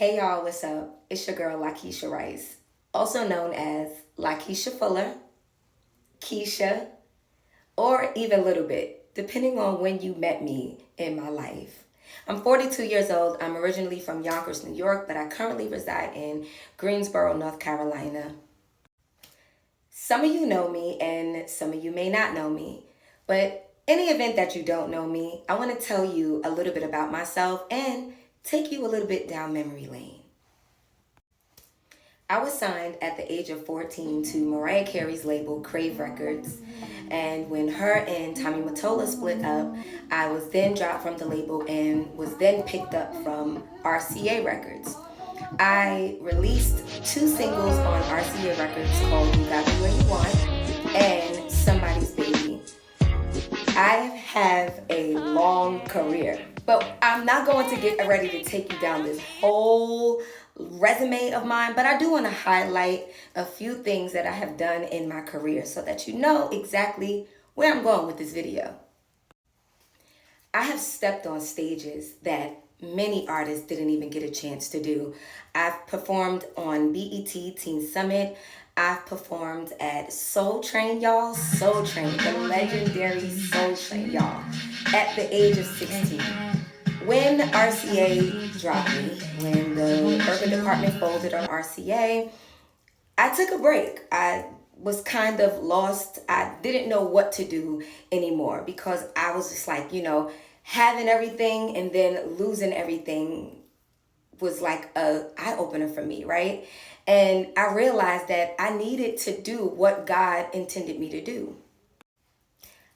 Hey y'all, what's up? It's your girl Lakeisha Rice, also known as Lakeisha Fuller, Keisha, or even Little Bit, depending on when you met me in my life. I'm 42 years old. I'm originally from Yonkers, New York, but I currently reside in Greensboro, North Carolina. Some of you know me and some of you may not know me, but in the event that you don't know me, I want to tell you a little bit about myself and take you a little bit down memory lane. I was signed at the age of 14 to Mariah Carey's label, Crave Records. And when her and Tommy Mottola split up, I was then dropped from the label and was then picked up from RCA Records. I released two singles on RCA Records called You Got Me Where You Want and Somebody's Baby. I have a long career, but I'm not going to get ready to take you down this whole resume of mine, but I do want to highlight a few things that I have done in my career so that you know exactly where I'm going with this video. I have stepped on stages that many artists didn't even get a chance to do. I've performed on BET Teen Summit. I've performed at Soul Train, y'all. Soul Train, the legendary Soul Train, y'all, at the age of 16. When RCA dropped me, when the urban department folded on RCA, I took a break. I was kind of lost. I didn't know what to do anymore because I was just like, having everything and then losing everything was like a eye opener for me, right? And I realized that I needed to do what God intended me to do.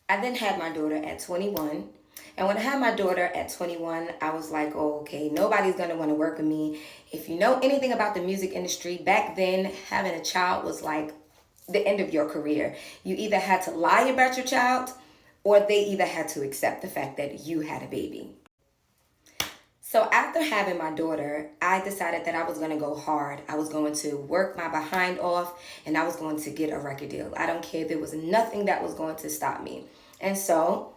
I then had my daughter at 21. And when I had my daughter at 21, I was like, oh, okay, nobody's going to want to work with me. If you know anything about the music industry, back then, having a child was like the end of your career. You either had to lie about your child or they either had to accept the fact that you had a baby. So after having my daughter, I decided that I was going to go hard. I was going to work my behind off and I was going to get a record deal. I don't care. There was nothing that was going to stop me. And so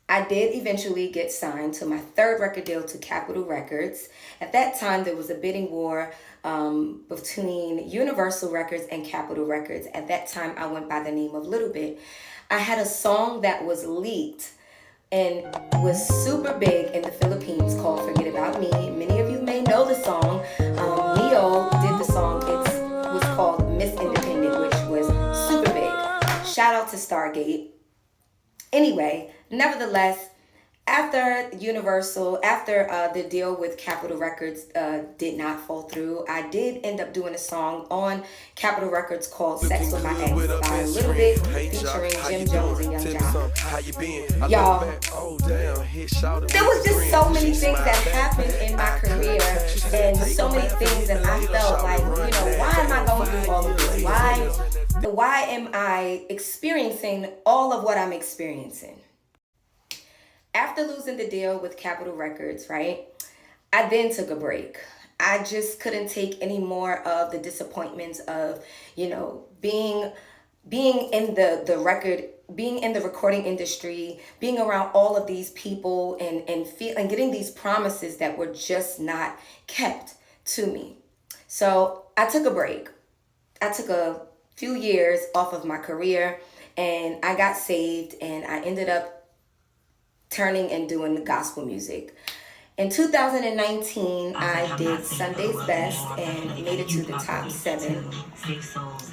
I did eventually get signed to my third record deal to Capitol Records. At that time, there was a bidding war between Universal Records and Capitol Records. At that time, I went by the name of Little Bit. I had a song that was leaked and was super big in the Philippines called Forget About Me. Many of you may know the song. Neo did the song. It was called Miss Independent, which was super big. Shout out to Stargate. Anyway, nevertheless, after the deal with Capitol Records did not fall through, I did end up doing a song on Capitol Records called Sex With My Ex by Little Bit featuring Jim Jones and Young Jock. Y'all, there was just so many things that happened in my career and so many things that I felt like, why am I going through all of this? Why am I experiencing all of what I'm experiencing? After losing the deal with Capitol Records, right, I then took a break. I just couldn't take any more of the disappointments of, being in the recording industry, being around all of these people and getting these promises that were just not kept to me. So I took a break. I took a few years off of my career and I got saved and I ended up turning and doing the gospel music. In 2019, I did Sunday's Best and made it to the top 7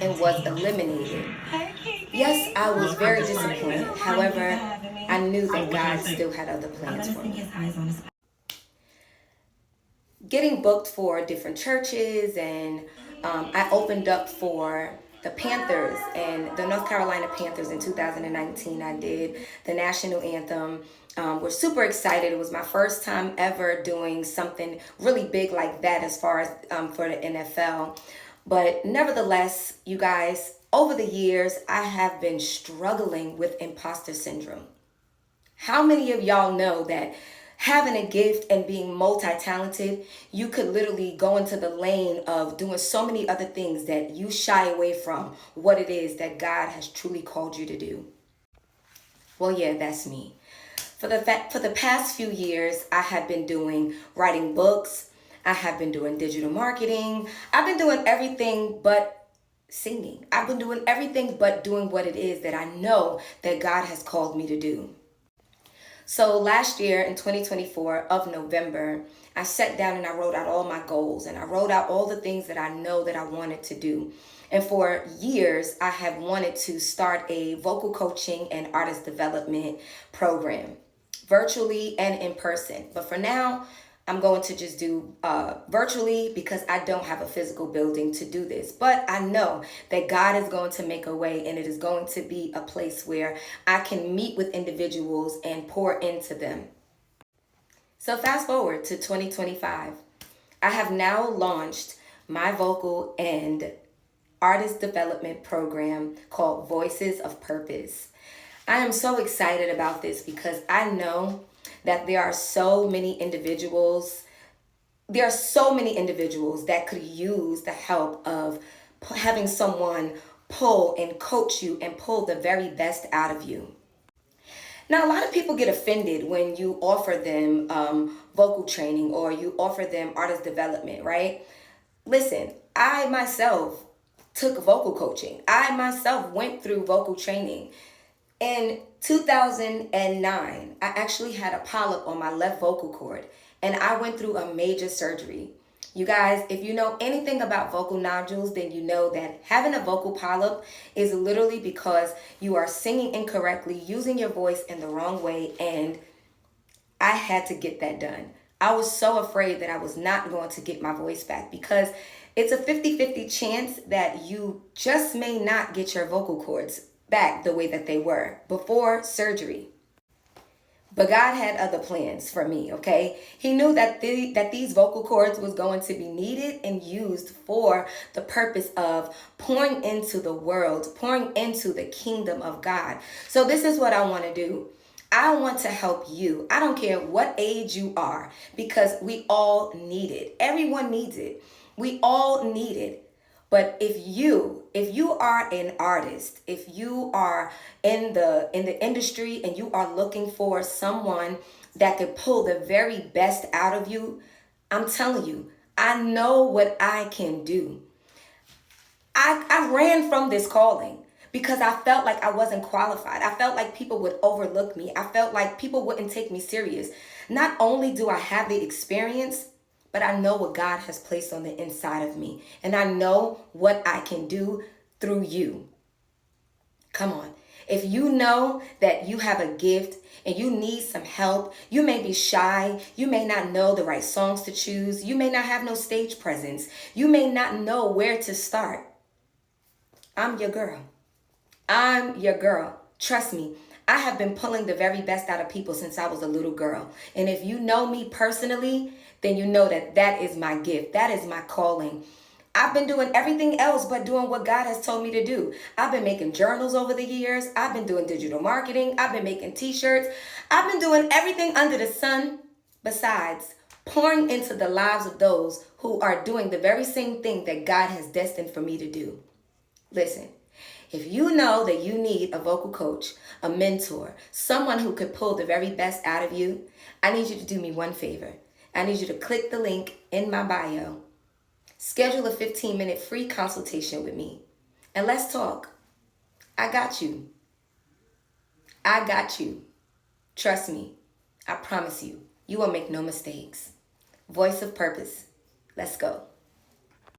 and was eliminated. Yes, I was very disappointed. However, I knew that God still had other plans for me. Getting booked for different churches and I opened up for the Panthers and the North Carolina Panthers in 2019. I did the national anthem. We're super excited. It was my first time ever doing something really big like that as far as for the NFL. But nevertheless, you guys, over the years, I have been struggling with imposter syndrome. How many of y'all know that having a gift and being multi-talented, you could literally go into the lane of doing so many other things that you shy away from what it is that God has truly called you to do? Well, yeah, that's me. For the past few years, I have been writing books. I have been doing digital marketing. I've been doing everything but singing. I've been doing everything but doing what it is that I know that God has called me to do. So last year in 2024 of November, I sat down and I wrote out all my goals and I wrote out all the things that I know that I wanted to do. And for years, I have wanted to start a vocal coaching and artist development program, virtually and in person. But for now, I'm going to just do virtually because I don't have a physical building to do this. But I know that God is going to make a way, and it is going to be a place where I can meet with individuals and pour into them. So fast forward to 2025. I have now launched my vocal and artist development program called Voices of Purpose. I am so excited about this because I know that there are so many individuals that could use the help of having someone pull and coach you and pull the very best out of you. Now, a lot of people get offended when you offer them vocal training or you offer them artist development, right? Listen, I myself took vocal coaching. I myself went through vocal training. In 2009, I actually had a polyp on my left vocal cord, and I went through a major surgery. You guys, if you know anything about vocal nodules, then you know that having a vocal polyp is literally because you are singing incorrectly, using your voice in the wrong way, and I had to get that done. I was so afraid that I was not going to get my voice back because it's a 50-50 chance that you just may not get your vocal cords back the way that they were before surgery. But God had other plans for me, okay? He knew that these vocal cords was going to be needed and used for the purpose of pouring into the world, pouring into the kingdom of God. So this is what I want to do. I want to help you. I don't care what age you are because we all need it. Everyone needs it. We all need it. But if you are an artist, if you are in the industry and you are looking for someone that could pull the very best out of you, I'm telling you, I know what I can do. I ran from this calling because I felt like I wasn't qualified. I felt like people would overlook me. I felt like people wouldn't take me serious. Not only do I have the experience, but I know what God has placed on the inside of me. And I know what I can do through you. Come on. If you know that you have a gift and you need some help, you may be shy, you may not know the right songs to choose, you may not have no stage presence, you may not know where to start. I'm your girl. I'm your girl. Trust me. I have been pulling the very best out of people since I was a little girl. And if you know me personally, then you know that that is my gift. That is my calling. I've been doing everything else but doing what God has told me to do. I've been making journals over the years. I've been doing digital marketing. I've been making t-shirts. I've been doing everything under the sun besides pouring into the lives of those who are doing the very same thing that God has destined for me to do. Listen. If you know that you need a vocal coach, a mentor, someone who could pull the very best out of you, I need you to do me one favor. I need you to click the link in my bio, schedule a 15-minute free consultation with me, and let's talk. I got you. I got you. Trust me. I promise you, you will make no mistakes. Voice of Purpose. Let's go.